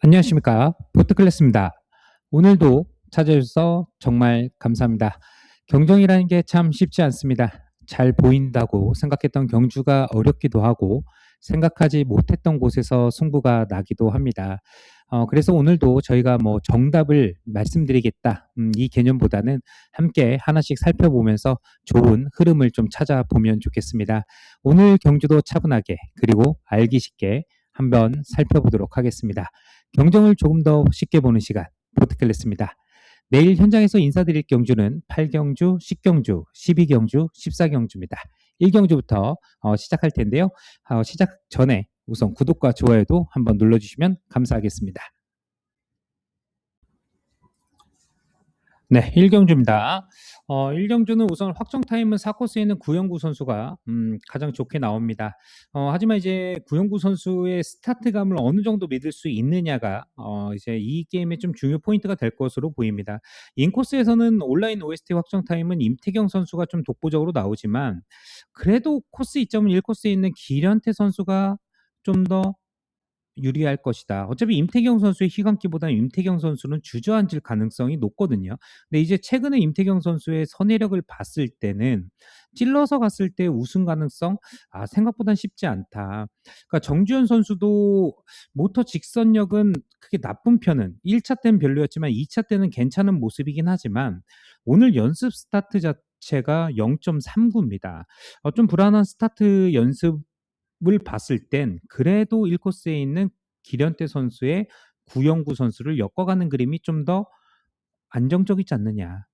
안녕하십니까. 보트클래스입니다. 오늘도 찾아주셔서 정말 감사합니다. 경정이라는 게 참 쉽지 않습니다. 잘 보인다고 생각했던 경주가 어렵기도 하고 생각하지 못했던 곳에서 승부가 나기도 합니다. 그래서 오늘도 저희가 뭐 정답을 말씀드리겠다, 이 개념보다는 함께 하나씩 살펴보면서 좋은 흐름을 좀 찾아보면 좋겠습니다. 오늘 경주도 차분하게 그리고 알기 쉽게 한번 살펴보도록 하겠습니다. 경정을 조금 더 쉽게 보는 시간, 보트클래스입니다. 내일 현장에서 인사드릴 경주는 8경주, 10경주, 12경주, 14경주입니다. 1경주부터 시작할 텐데요. 시작 전에 우선 구독과 좋아요도 한번 눌러주시면 감사하겠습니다. 네, 1경주입니다. 1경주는 우선 확정 타임은 4코스에 있는 구영구 선수가 가장 좋게 나옵니다. 하지만 이제 구영구 선수의 스타트감을 어느 정도 믿을 수 있느냐가 이제 이 게임의 좀 중요 포인트가 될 것으로 보입니다. 인코스에서는 온라인 OST 확정 타임은 임태경 선수가 좀 독보적으로 나오지만 그래도 코스 2점은 1코스에 있는 기련태 선수가 좀더 유리할 것이다. 어차피 임태경 선수의 희감기보다는 임태경 선수는 주저앉을 가능성이 높거든요. 근데 이제 최근에 임태경 선수의 선회력을 봤을 때는 찔러서 갔을 때 우승 가능성 생각보단 쉽지 않다. 그러니까 정주현 선수도 모터 직선력은 크게 나쁜 편은 1차 때는 별로였지만 2차 때는 괜찮은 모습이긴 하지만 오늘 연습 스타트 자체가 0.39입니다. 좀 불안한 스타트 연습 을 봤을 땐 그래도 1코스에 있는 기련태 선수의 구영구 선수를 엮어가는 그림이 좀 더 안정적이지 않느냐.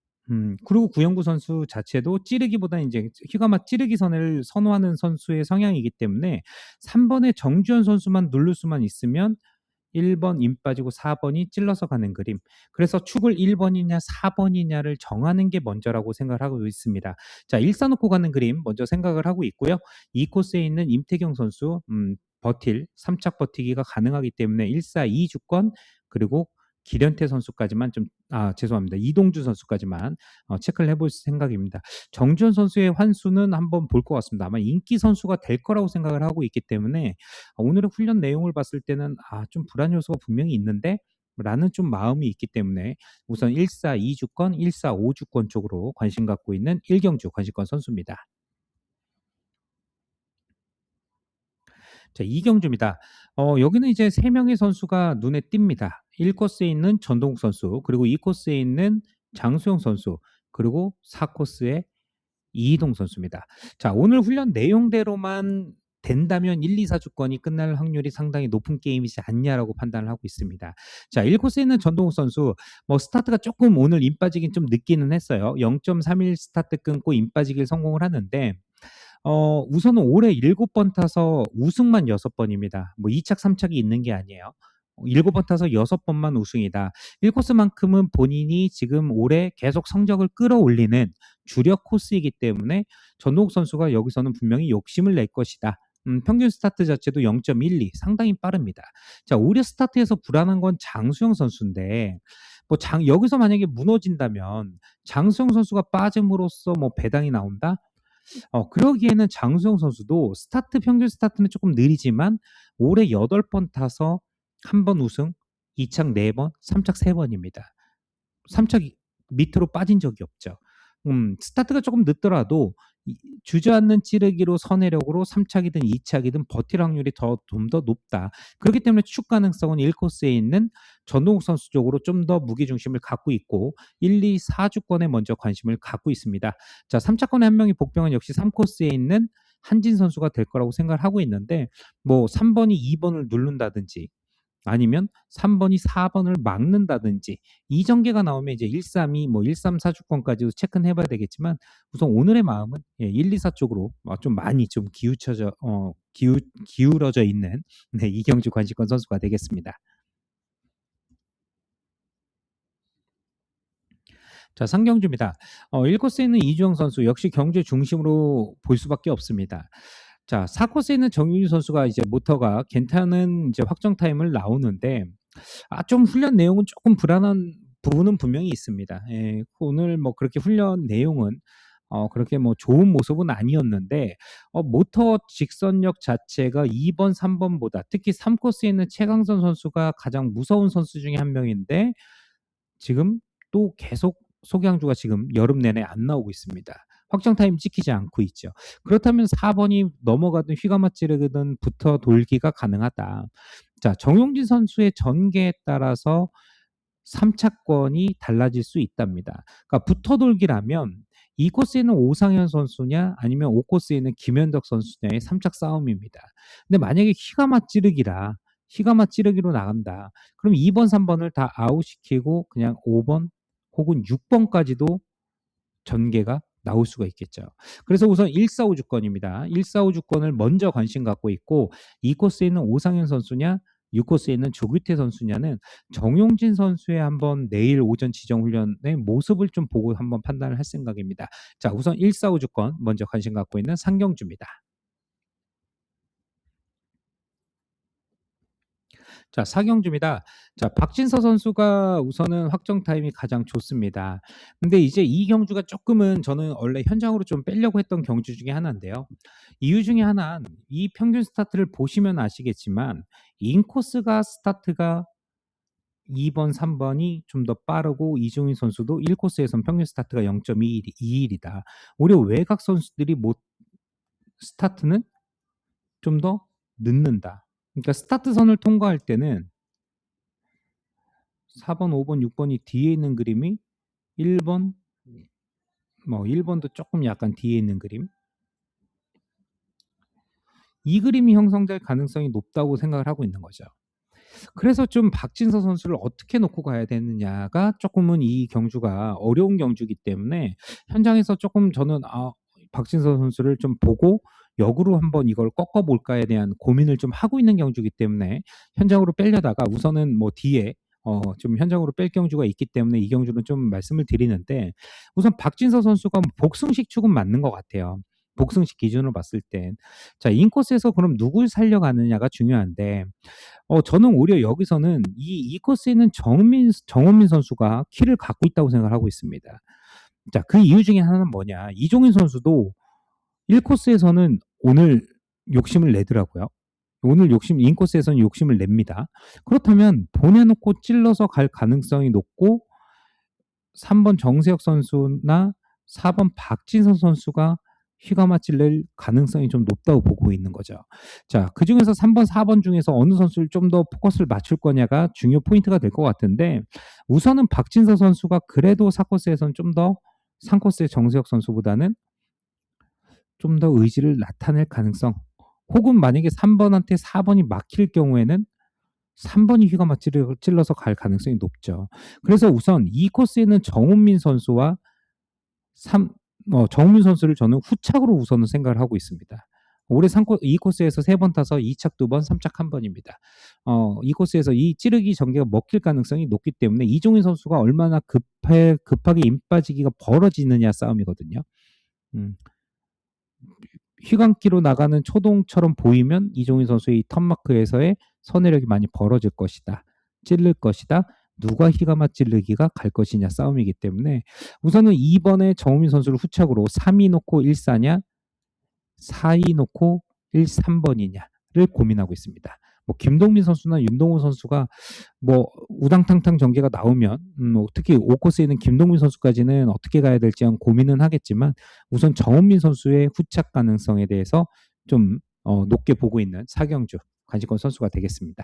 그리고 구영구 선수 자체도 찌르기보다는 이제 휘가마 찌르기 선을 선호하는 선수의 성향이기 때문에 3번의 정주현 선수만 누를 수만 있으면 1번 임 빠지고 4번이 찔러서 가는 그림. 그래서 축을 1번이냐 4번이냐를 정하는 게 먼저라고 생각을 하고 있습니다. 자, 1 쌓아놓고 가는 그림 먼저 생각을 하고 있고요. 2코스에 있는 임태경 선수 버틸 3착 버티기가 가능하기 때문에 1사2 주권 그리고 기련태 선수까지만 죄송합니다. 이동주 선수까지만 체크를 해볼 생각입니다. 정주현 선수의 환수는 한번 볼 것 같습니다. 아마 인기 선수가 될 거라고 생각을 하고 있기 때문에 오늘의 훈련 내용을 봤을 때는 좀 불안 요소가 분명히 있는데 라는 좀 마음이 있기 때문에 우선 1사2 주권, 1사5 주권 쪽으로 관심 갖고 있는 1경주 관심권 선수입니다. 자, 2경주입니다. 여기는 이제 3명의 선수가 눈에 띕니다. 1코스에 있는 전동욱 선수, 그리고 2코스에 있는 장수영 선수, 그리고 4코스에 이희동 선수입니다. 자, 오늘 훈련 내용대로만 된다면 1, 2, 4주권이 끝날 확률이 상당히 높은 게임이지 않냐라고 판단을 하고 있습니다. 자, 1코스에 있는 전동욱 선수, 뭐 스타트가 조금 오늘 임 빠지긴 좀 늦기는 했어요. 0.31 스타트 끊고 임 빠지길 성공을 하는데 우선은 올해 7번 타서 우승만 6번입니다. 뭐 2착, 3착이 있는 게 아니에요. 7번 타서 6번만 우승이다. 1코스만큼은 본인이 지금 올해 계속 성적을 끌어올리는 주력 코스이기 때문에 전동욱 선수가 여기서는 분명히 욕심을 낼 것이다. 평균 스타트 자체도 0.12 상당히 빠릅니다. 자, 올해 스타트에서 불안한 건 장수영 선수인데 여기서 만약에 무너진다면 장수영 선수가 빠짐으로써 뭐 배당이 나온다? 그러기에는 장수영 선수도 평균 스타트는 조금 느리지만 올해 8번 타서 1번 우승, 2착 4번, 3착 3번입니다. 3착 밑으로 빠진 적이 없죠. 스타트가 조금 늦더라도 주저앉는 찌르기로 선회력으로 3착이든 2착이든 버틸 확률이 좀 더 높다. 그렇기 때문에 축 가능성은 1코스에 있는 전동욱 선수 쪽으로 좀 더 무게중심을 갖고 있고 1, 2, 4주권에 먼저 관심을 갖고 있습니다. 자, 3차권의 한 명이 복병은 역시 3코스에 있는 한진 선수가 될 거라고 생각을 하고 있는데 뭐 3번이 2번을 누른다든지 아니면 3번이 4번을 막는다든지 이 전개가 나오면 이제 1, 3, 2, 뭐 1, 3, 4주권까지도 체크는 해봐야 되겠지만 우선 오늘의 마음은 1, 2, 4 쪽으로 좀 많이 좀 기울어져 있는 이경주 관심권 선수가 되겠습니다. 자, 상경주입니다. 1코스에 있는 이주영 선수 역시 경주 중심으로 볼 수밖에 없습니다. 자, 4코스에 있는 정윤희 선수가 이제 모터가 괜찮은 이제 확정 타임을 나오는데 좀 훈련 내용은 조금 불안한 부분은 분명히 있습니다. 예, 오늘 뭐 그렇게 훈련 내용은 그렇게 뭐 좋은 모습은 아니었는데 모터 직선력 자체가 2번, 3번보다 특히 3코스에 있는 최강선 선수가 가장 무서운 선수 중에 한 명인데 지금 또 계속 속양주가 지금 여름 내내 안 나오고 있습니다. 확정 타임 찍히지 않고 있죠. 그렇다면 4번이 넘어가든 휘가 맞지르든 붙어 돌기가 가능하다. 자, 정용진 선수의 전개에 따라서 3차권이 달라질 수 있답니다. 그러니까 붙어 돌기라면 이 코스에는 오상현 선수냐 아니면 5코스에는 김현덕 선수냐의 3착 싸움입니다. 근데 만약에 휘가 맞지르기로 나간다. 그럼 2번, 3번을 다 아웃시키고 그냥 5번 혹은 6번까지도 전개가 나올 수가 있겠죠. 그래서 우선 145 주권입니다. 145 주권을 먼저 관심 갖고 있고 이 코스에 있는 오상현 선수냐 6코스에 있는 조규태 선수냐는 정용진 선수의 한번 내일 오전 지정 훈련의 모습을 좀 보고 한번 판단을 할 생각입니다. 자, 우선 145 주권 먼저 관심 갖고 있는 상경주입니다. 자, 사경주입니다. 자, 박진서 선수가 우선은 확정 타임이 가장 좋습니다. 근데 이제 이 경주가 조금은 저는 원래 현장으로 좀 빼려고 했던 경주 중에 하나인데요. 이유 중에 하나는 이 평균 스타트를 보시면 아시겠지만 인코스가 스타트가 2번, 3번이 좀 더 빠르고 이종인 선수도 1코스에선 평균 스타트가 0.21이다. 오히려 외곽 선수들이 스타트는 좀 더 늦는다. 그러니까 스타트선을 통과할 때는 4번, 5번, 6번이 뒤에 있는 그림이 1번, 1번도 조금 약간 뒤에 있는 그림. 이 그림이 형성될 가능성이 높다고 생각을 하고 있는 거죠. 그래서 좀 박진서 선수를 어떻게 놓고 가야 되느냐가 조금은 이 경주가 어려운 경주이기 때문에 현장에서 조금 저는 박진서 선수를 좀 보고 역으로 한번 이걸 꺾어볼까에 대한 고민을 좀 하고 있는 경주이기 때문에 현장으로 빼려다가 우선은 뭐 뒤에 좀 현장으로 뺄 경주가 있기 때문에 이 경주는 좀 말씀을 드리는데 우선 박진서 선수가 복승식 축은 맞는 것 같아요. 복승식 기준으로 봤을 땐. 자, 인코스에서 그럼 누굴 살려가느냐가 중요한데 저는 오히려 여기서는 이 코스에 있는 정원민 선수가 키를 갖고 있다고 생각을 하고 있습니다. 자, 그 이유 중에 하나는 뭐냐. 이종인 선수도 1코스에서는 오늘 욕심을 내더라고요. 인코스에서는 욕심을 냅니다. 그렇다면 보내놓고 찔러서 갈 가능성이 높고 3번 정세혁 선수나 4번 박진선 선수가 휘가마치를 낼 가능성이 좀 높다고 보고 있는 거죠. 자, 그 중에서 3번, 4번 중에서 어느 선수를 좀 더 포커스를 맞출 거냐가 중요 포인트가 될 것 같은데 우선은 박진서 선수가 그래도 4코스에서는 좀 더 3코스의 정세혁 선수보다는 좀 더 의지를 나타낼 가능성 혹은 만약에 3번한테 4번이 막힐 경우에는 3번이 휘가마치를 찔러서 갈 가능성이 높죠. 그래서 우선 이 코스에는 정훈민 선수와 정훈민 선수를 저는 후착으로 우선은 생각을 하고 있습니다. 올해 2코스에서 3번 타서 2착 2번, 3착 1번입니다. 이 코스에서 이 찌르기 전개가 먹힐 가능성이 높기 때문에 이종인 선수가 얼마나 급하게 임 빠지기가 벌어지느냐 싸움이거든요. 휘감기로 나가는 초동처럼 보이면 이종인 선수의 이 턴마크에서의 선회력이 많이 벌어질 것이다. 찔를 것이다. 누가 휘감아 찔르기가 갈 것이냐 싸움이기 때문에 우선은 2번에 정우민 선수를 후착으로 3위 놓고 1사냐 4위 놓고 1, 3번이냐를 고민하고 있습니다. 뭐 김동민 선수나 윤동훈 선수가 뭐 우당탕탕 전개가 나오면 특히 5코스에 있는 김동민 선수까지는 어떻게 가야 될지 고민은 하겠지만 우선 정은민 선수의 후착 가능성에 대해서 좀 높게 보고 있는 사경주 관심권 선수가 되겠습니다.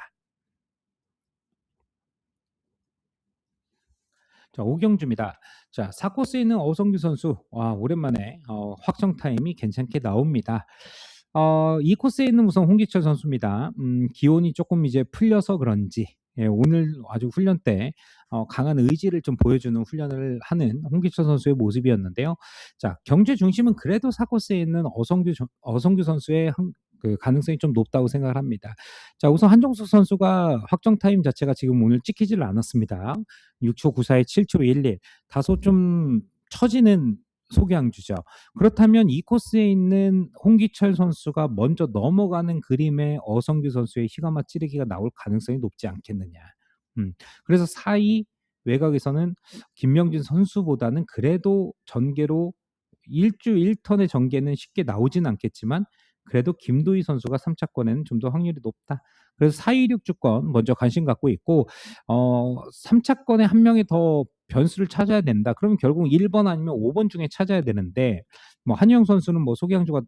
자, 오경주입니다. 자, 4코스에 있는 어성규 선수, 오랜만에 확정 타임이 괜찮게 나옵니다. 이 코스에 있는 우선 홍기철 선수입니다. 기온이 조금 이제 풀려서 그런지 오늘 아주 훈련 때 강한 의지를 좀 보여주는 훈련을 하는 홍기철 선수의 모습이었는데요. 자, 경제 중심은 그래도 4코스에 있는 어성규 선수의 그 가능성이 좀 높다고 생각을 합니다. 자, 우선 한종숙 선수가 확정 타임 자체가 지금 오늘 찍히질 않았습니다. 6초 94에 7초 11. 다소 좀 처지는 소개양주죠. 그렇다면 이 코스에 있는 홍기철 선수가 먼저 넘어가는 그림에 어성규 선수의 휘가마 찌르기가 나올 가능성이 높지 않겠느냐. 그래서 4위 외곽에서는 김명진 선수보다는 그래도 전개로 1주 1턴의 전개는 쉽게 나오진 않겠지만 그래도 김도희 선수가 3차권에는 좀 더 확률이 높다. 그래서 426 주권 먼저 관심 갖고 있고 3차권에 한 명이 더 변수를 찾아야 된다. 그러면 결국 1번 아니면 5번 중에 찾아야 되는데 뭐 한유영 선수는 뭐 소개양주가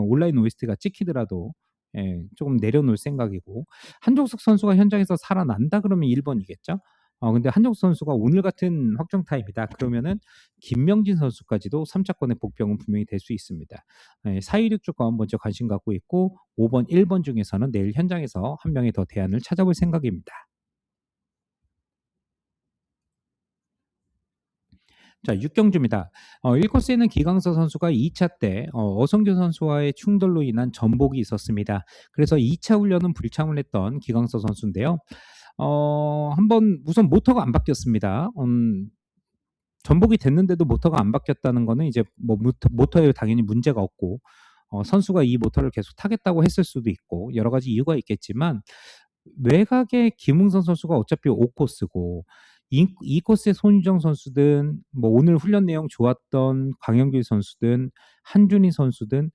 온라인 OST가 찍히더라도 예, 조금 내려놓을 생각이고 한종석 선수가 현장에서 살아난다 그러면 1번이겠죠. 근데 한종석 선수가 오늘 같은 확정 타입이다. 그러면은 김명진 선수까지도 3차권의 복병은 분명히 될 수 있습니다. 426 주권 먼저 관심 갖고 있고 5번, 1번 중에서는 내일 현장에서 한 명의 더 대안을 찾아볼 생각입니다. 자, 6경주입니다. 1코스에는 기강서 선수가 2차 때 어성규 선수와의 충돌로 인한 전복이 있었습니다. 그래서 2차 훈련은 불참을 했던 기강서 선수인데요. 한번 우선 모터가 안 바뀌었습니다. 전복이 됐는데도 모터가 안 바뀌었다는 거는 이제 뭐 모터에 당연히 문제가 없고 선수가 이 모터를 계속 타겠다고 했을 수도 있고 여러 가지 이유가 있겠지만 외곽에 김웅선 선수가 어차피 5코스고 이 코스의 손유정 선수든 뭐 오늘 훈련 내용 좋았던 광영길 선수든 한준희 선수든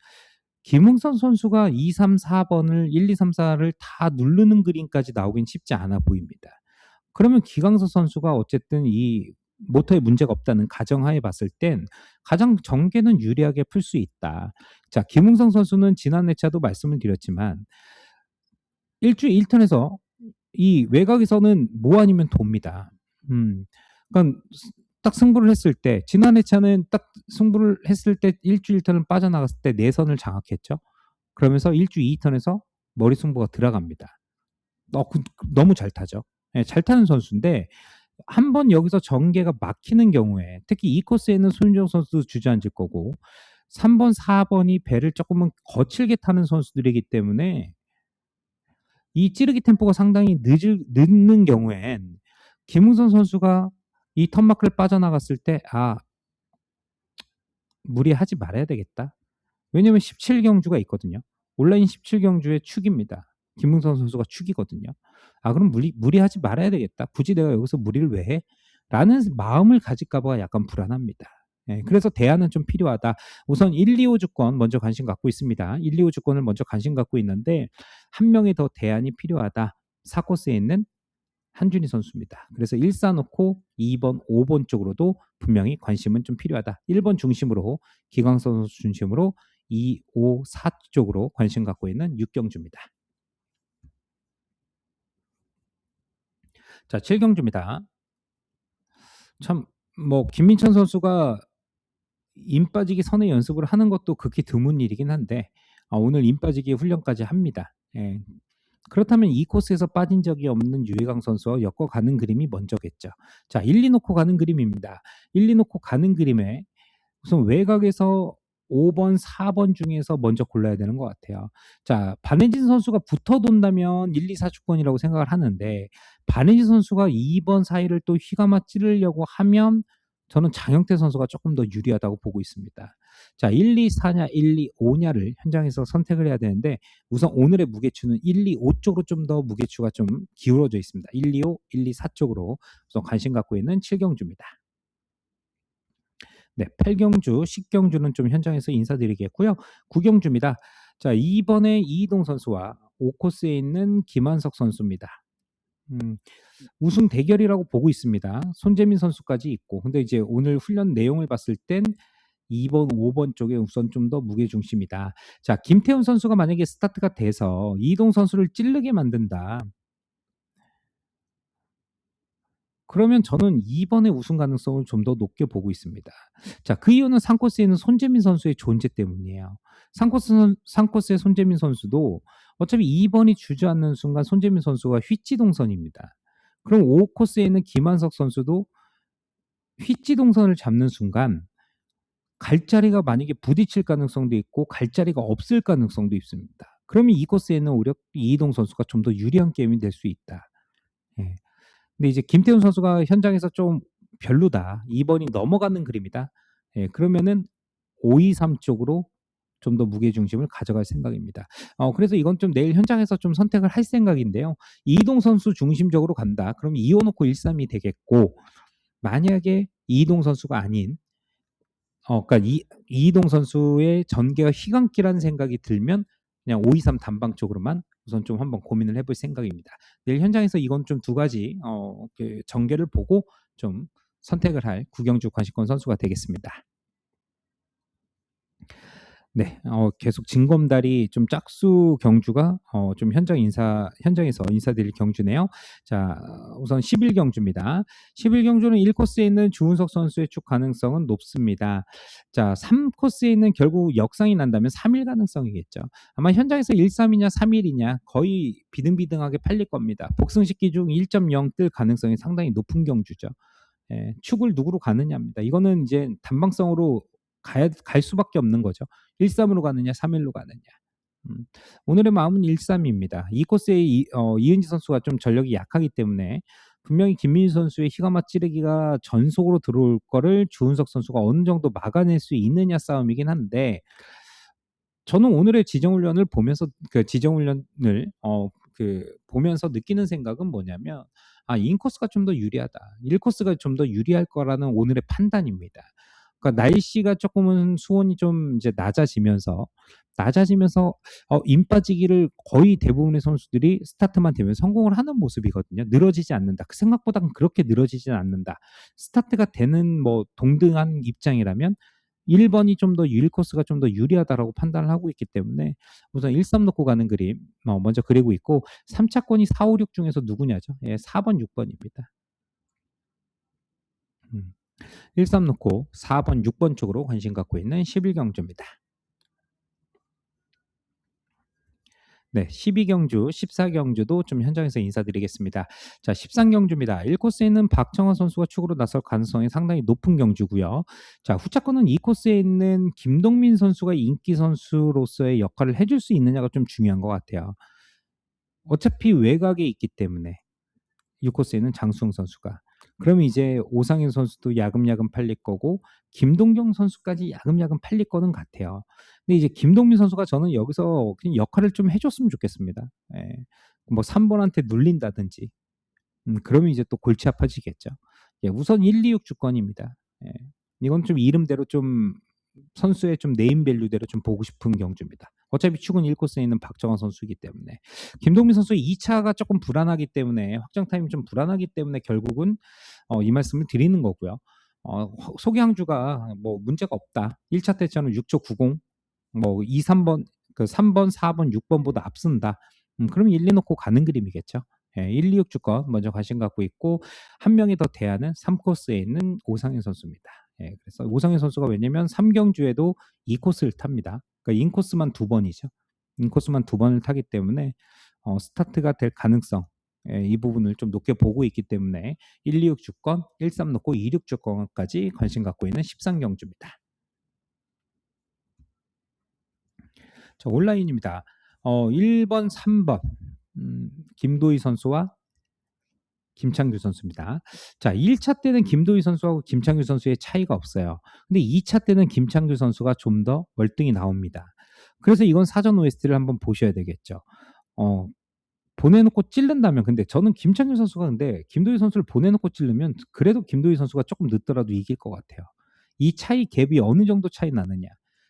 김웅선 선수가 2, 3, 4번을 1, 2, 3, 4를 다 누르는 그림까지 나오긴 쉽지 않아 보입니다. 그러면 기강서 선수가 어쨌든 이 모터에 문제가 없다는 가정하에 봤을 땐 가장 전개는 유리하게 풀 수 있다. 자, 김웅성 선수는 지난 회차도 말씀을 드렸지만 1주 1턴에서 이 외곽에서는 뭐 아니면 돕니다. 그러니까 딱 승부를 했을 때 지난 회차는 딱 승부를 했을 때 1주 1턴을 빠져나갔을 때 내선을 장악했죠. 그러면서 1주 2턴에서 머리 승부가 들어갑니다. 너무 잘 타죠. 네, 잘 타는 선수인데 한 번 여기서 전개가 막히는 경우에 특히 이 코스에는 손윤정 선수도 주저앉을 거고 3번, 4번이 배를 조금은 거칠게 타는 선수들이기 때문에 이 찌르기 템포가 상당히 늦는 경우엔 김웅선 선수가 이 턴마크를 빠져나갔을 때 무리하지 말아야 되겠다. 왜냐면 17경주가 있거든요. 온라인 17경주의 축입니다. 김웅선 선수가 축이거든요. 그럼 무리하지 말아야 되겠다. 굳이 내가 여기서 무리를 왜 해? 라는 마음을 가질까봐 약간 불안합니다. 그래서 대안은 좀 필요하다. 우선 1, 2, 5 주권 먼저 관심 갖고 있습니다. 1, 2, 5 주권을 먼저 관심 갖고 있는데 한 명의 더 대안이 필요하다. 4코스에 있는 한준희 선수입니다. 그래서 1, 4 놓고 2번, 5번 쪽으로도 분명히 관심은 좀 필요하다. 1번 중심으로 기광선 선수 중심으로 2, 5, 4 쪽으로 관심 갖고 있는 6경주입니다. 자, 7경주입니다. 참 뭐 김민찬 선수가 임 빠지기 선의 연습을 하는 것도 극히 드문 일이긴 한데 오늘 임 빠지기 훈련까지 합니다. 그렇다면 이 코스에서 빠진 적이 없는 유희강 선수와 엮어가는 그림이 먼저겠죠. 자, 1, 2 놓고 가는 그림입니다. 1, 2 놓고 가는 그림에 우선 외곽에서 5번, 4번 중에서 먼저 골라야 되는 것 같아요. 자, 반혜진 선수가 붙어 돈다면 1, 2, 4주권이라고 생각을 하는데 반혜진 선수가 2번 사이를 또 휘감아 찌르려고 하면 저는 장영태 선수가 조금 더 유리하다고 보고 있습니다. 자, 1, 2, 4냐, 1, 2, 5냐를 현장에서 선택을 해야 되는데 우선 오늘의 무게추는 1, 2, 5 쪽으로 좀 더 무게추가 좀 기울어져 있습니다. 1, 2, 5, 1, 2, 4 쪽으로 우선 관심 갖고 있는 7경주입니다. 네, 8경주, 10경주는 좀 현장에서 인사드리겠고요. 9경주입니다. 자, 이번에 이희동 선수와 5코스에 있는 김한석 선수입니다. 우승 대결이라고 보고 있습니다. 손재민 선수까지 있고. 근데 이제 오늘 훈련 내용을 봤을 땐 2번, 5번 쪽에 우선 좀 더 무게중심이다. 자, 김태훈 선수가 만약에 스타트가 돼서 이희동 선수를 찌르게 만든다. 그러면 저는 2번의 우승 가능성을 좀 더 높게 보고 있습니다. 자, 그 이유는 3코스에 있는 손재민 선수의 존재 때문이에요. 3코스의 손재민 선수도 어차피 2번이 주저앉는 순간 손재민 선수가 휘지동선입니다. 그럼 5코스에 있는 김한석 선수도 휘지동선을 잡는 순간 갈 자리가 만약에 부딪힐 가능성도 있고 갈 자리가 없을 가능성도 있습니다. 그러면 이 코스에는 오히려 이희동 선수가 좀 더 유리한 게임이 될 수 있다. 예. 근데 이제 김태훈 선수가 현장에서 좀 별로다. 2번이 넘어가는 그림이다. 그러면은 5-2-3 쪽으로 좀 더 무게중심을 가져갈 생각입니다. 그래서 이건 좀 내일 현장에서 좀 선택을 할 생각인데요. 이동 선수 중심적으로 간다. 그럼 2호 놓고 1-3이 되겠고 만약에 이동 선수가 아닌 그러니까 이희동 선수의 전개가 희강기라는 생각이 들면 그냥 5-2-3 단방 쪽으로만 우선 좀 한번 고민을 해볼 생각입니다. 내일 현장에서 이건 좀 두 가지 그 전개를 보고 좀 선택을 할 구경주 관심권 선수가 되겠습니다. 네, 계속 진검다리 좀 짝수 경주가 좀 현장에서 인사드릴 경주네요. 자, 우선 11경주입니다. 11경주는 1코스에 있는 주은석 선수의 축 가능성은 높습니다. 자, 3코스에 있는 결국 역상이 난다면 3일 가능성이겠죠. 아마 현장에서 1-3이냐 3일이냐 거의 비등비등하게 팔릴 겁니다. 복승식기 중 1.0 뜰 가능성이 상당히 높은 경주죠. 예, 축을 누구로 가느냐입니다. 이거는 이제 단방성으로 갈 수밖에 없는 거죠. 1-3으로 가느냐 3-1로 가느냐. 오늘의 마음은 1-3입니다. 이 코스에 이은지 선수가 좀 전력이 약하기 때문에 분명히 김민희 선수의 희가마 찌르기가 전속으로 들어올 거를 주은석 선수가 어느 정도 막아낼 수 있느냐 싸움이긴 한데 저는 오늘의 지정훈련을 보면서 보면서 느끼는 생각은 뭐냐면 인코스가 좀 더 유리하다. 1코스가 좀 더 유리할 거라는 오늘의 판단입니다. 그러니까 날씨가 조금은 수온이 좀 이제 낮아지면서 인 빠지기를 거의 대부분의 선수들이 스타트만 되면 성공을 하는 모습이거든요. 늘어지지 않는다. 그 생각보다는 그렇게 늘어지진 않는다. 스타트가 되는 뭐 동등한 입장이라면 1번이 좀 더 1코스가 좀 더 유리하다라고 판단을 하고 있기 때문에 우선 1-3 놓고 가는 그림 먼저 그리고 있고 3차권이 4-5-6 중에서 누구냐죠? 예, 4번, 6번입니다. 1-3 놓고 4번, 6번 쪽으로 관심 갖고 있는 11경주입니다. 네, 12경주, 14경주도 좀 현장에서 인사드리겠습니다. 자, 13경주입니다. 1코스에 있는 박정화 선수가 축으로 나설 가능성이 상당히 높은 경주고요. 자, 후차권은 2코스에 있는 김동민 선수가 인기 선수로서의 역할을 해줄 수 있느냐가 좀 중요한 것 같아요. 어차피 외곽에 있기 때문에 6코스에는 장수흥 선수가. 그러면 이제 오상현 선수도 야금야금 팔릴 거고 김동경 선수까지 야금야금 팔릴 거는 같아요. 근데 이제 김동민 선수가 저는 여기서 그냥 역할을 좀 해줬으면 좋겠습니다. 예. 뭐 3번한테 눌린다든지. 그러면 이제 또 골치 아파지겠죠. 예, 우선 1-2-6 주권입니다. 예. 이건 좀 이름대로 좀 선수의 좀 네임 밸류대로 좀 보고 싶은 경주입니다. 어차피 축은 1코스에 있는 박정환 선수이기 때문에 김동민 선수의 2차가 조금 불안하기 때문에 확정 타임이 좀 불안하기 때문에 결국은 이 말씀을 드리는 거고요. 소개항주가 뭐 문제가 없다. 1차 때처럼 6초 90, 뭐 2, 3번, 그 3번, 4번, 6번보다 앞선다. 그러면 1, 2 놓고 가는 그림이겠죠. 예, 1-2-6 주권 먼저 관심 갖고 있고 한 명이 더 대하는 3코스에 있는 오상현 선수입니다. 예, 그래서 오상현 선수가 왜냐면 3경주에도 2코스를 탑니다. 그러니까 인코스만 2번이죠. 인코스만 2번을 타기 때문에 스타트가 될 가능성 이 부분을 좀 높게 보고 있기 때문에 1-2-6 주권, 1-3 놓고 2-6 주권까지 관심 갖고 있는 13경주입니다. 자, 온라인입니다. 1번, 3번 김도희 선수와 김창규 선수입니다. 자, 1차 때는 김도희 선수하고 김창규 선수의 차이가 없어요. 근데 2차 때는 김창규 선수가 좀 더 월등히 나옵니다. 그래서 이건 사전 OST를 한번 보셔야 되겠죠. 보내놓고 찌른다면 근데 저는 김창규 선수가 근데 김도희 선수를 보내놓고 찌르면 그래도 김도희 선수가 조금 늦더라도 이길 것 같아요. 이 차이 갭이 어느 정도 차이 나느냐.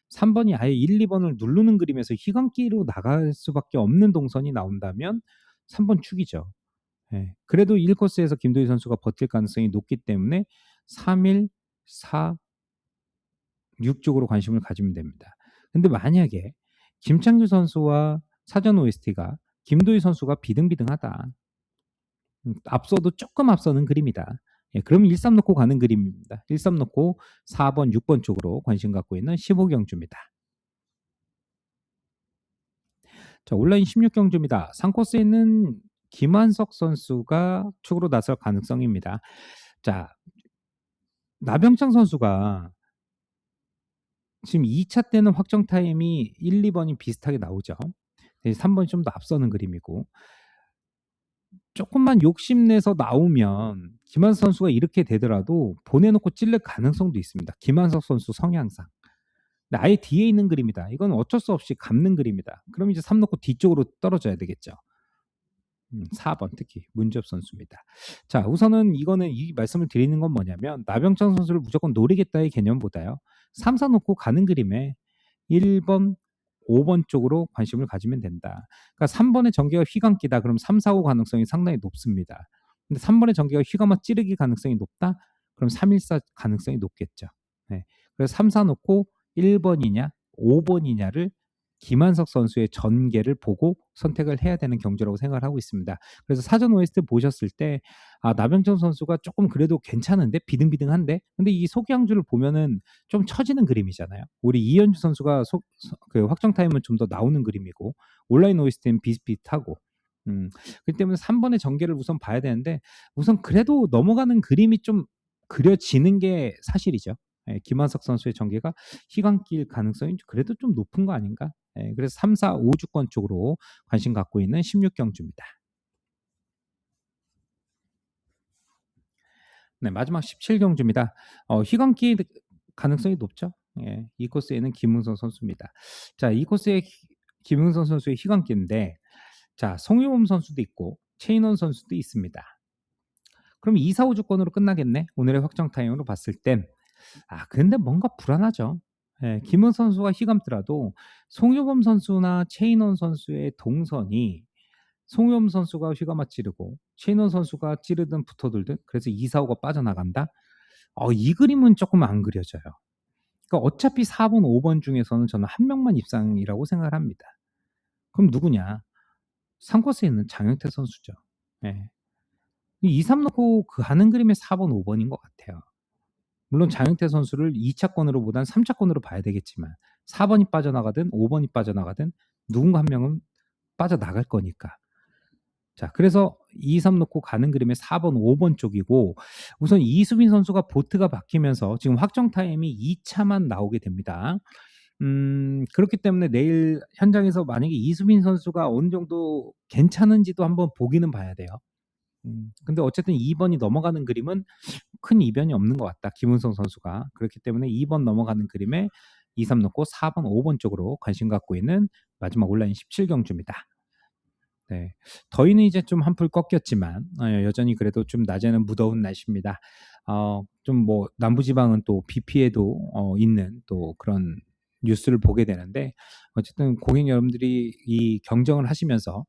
3번이 아예 1, 2번을 누르는 그림에서 희광기로 나갈 수밖에 없는 동선이 나온다면 3번 축이죠. 예. 그래도 1코스에서 김도희 선수가 버틸 가능성이 높기 때문에 3-1, 4, 6 쪽으로 관심을 가지면 됩니다. 근데 만약에 김창규 선수와 사전 OST가 김도희 선수가 비등비등하다. 앞서도 조금 앞서는 그림이다. 예, 그럼 1-3 놓고 가는 그림입니다. 1-3 놓고 4번, 6번 쪽으로 관심 갖고 있는 15경주입니다. 자, 온라인 16경주입니다. 3코스에 있는 김한석 선수가 축으로 나설 가능성입니다. 자, 나병창 선수가 지금 2차 때는 확정 타임이 1, 2번이 비슷하게 나오죠. 3번이 좀 더 앞서는 그림이고 조금만 욕심내서 나오면 김한석 선수가 이렇게 되더라도 보내놓고 찔릴 가능성도 있습니다. 김한석 선수 성향상. 근데 아예 뒤에 있는 그림이다. 이건 어쩔 수 없이 감는 그림이다. 그럼 이제 3 놓고 뒤쪽으로 떨어져야 되겠죠. 4번 특히 문지엽 선수입니다. 자, 우선은 이거는 이 말씀을 드리는 건 뭐냐면 나병창 선수를 무조건 노리겠다의 개념보다요. 3, 4 놓고 가는 그림에 1번, 5번 쪽으로 관심을 가지면 된다. 그러니까 3번의 전개가 휘감기다. 그럼 3, 4, 5 가능성이 상당히 높습니다. 근데 3번의 전개가 휘감아 찌르기 가능성이 높다? 그럼 3, 1, 4 가능성이 높겠죠. 네. 그래서 3, 4 놓고 1번이냐, 5번이냐를 김한석 선수의 전개를 보고 선택을 해야 되는 경주라고 생각을 하고 있습니다. 그래서 사전 OST 보셨을 때 나병천 선수가 조금 그래도 괜찮은데 비등비등한데 근데 이 소개항주를 보면은 좀 처지는 그림이잖아요. 우리 이현주 선수가 그 확정 타임은 좀 더 나오는 그림이고 온라인 OST는 비슷비슷하고 그렇기 때문에 3번의 전개를 우선 봐야 되는데 우선 그래도 넘어가는 그림이 좀 그려지는 게 사실이죠. 예, 김한석 선수의 전개가 희강길 가능성이 그래도 좀 높은 거 아닌가? 예, 그래서 3, 4, 5주권 쪽으로 관심 갖고 있는 16경주입니다. 네, 마지막 17경주입니다. 희강길 가능성이 높죠. 예, 이 코스에는 김은선 선수입니다. 자, 이 코스에 김은선 선수의 희강길인데 자, 송유범 선수도 있고 최인원 선수도 있습니다. 그럼 2, 4, 5주권으로 끝나겠네. 오늘의 확정 타임으로 봤을 땐. 근데 뭔가 불안하죠. 예, 김은 선수가 희감더라도 송유범 선수나 최인원 선수의 동선이 송유범 선수가 휘감아 찌르고 최인원 선수가 찌르든 붙어들든 그래서 2, 4, 5가 빠져나간다. 이 그림은 조금 안 그려져요. 그러니까 어차피 4번, 5번 중에서는 저는 한 명만 입상이라고 생각을 합니다. 그럼 누구냐? 3코스에 있는 장영태 선수죠. 예. 2, 3 놓고 그 하는 그림의 4번, 5번인 것 같아요. 물론 장영태 선수를 2차권으로보단 3차권으로 봐야 되겠지만 4번이 빠져나가든 5번이 빠져나가든 누군가 한 명은 빠져나갈 거니까. 자, 그래서 2, 3 놓고 가는 그림의 4번, 5번 쪽이고 우선 이수빈 선수가 보트가 바뀌면서 지금 확정 타임이 2차만 나오게 됩니다. 그렇기 때문에 내일 현장에서 만약에 이수빈 선수가 어느 정도 괜찮은지도 한번 보기는 봐야 돼요. 근데 어쨌든 2번이 넘어가는 그림은 큰 이변이 없는 것 같다. 김은성 선수가. 그렇기 때문에 2번 넘어가는 그림에 2, 3 넣고 4번, 5번 쪽으로 관심 갖고 있는 마지막 온라인 17경주입니다. 네. 더위는 이제 좀 한풀 꺾였지만 여전히 그래도 좀 낮에는 무더운 날씨입니다. 좀 뭐 남부지방은 또 비 피해도 있는 또 그런 뉴스를 보게 되는데 어쨌든 고객 여러분들이 이 경정을 하시면서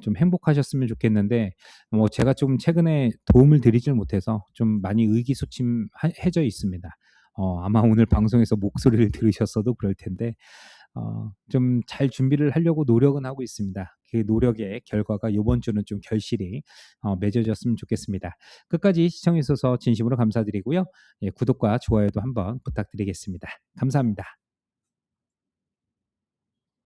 좀 행복하셨으면 좋겠는데 뭐 제가 좀 최근에 도움을 드리질 못해서 좀 많이 의기소침해져 있습니다. 아마 오늘 방송에서 목소리를 들으셨어도 그럴 텐데 좀 잘 준비를 하려고 노력은 하고 있습니다. 그 노력의 결과가 이번 주는 좀 결실이 맺어졌으면 좋겠습니다. 끝까지 시청해 주셔서 진심으로 감사드리고요. 예, 구독과 좋아요도 한번 부탁드리겠습니다. 감사합니다.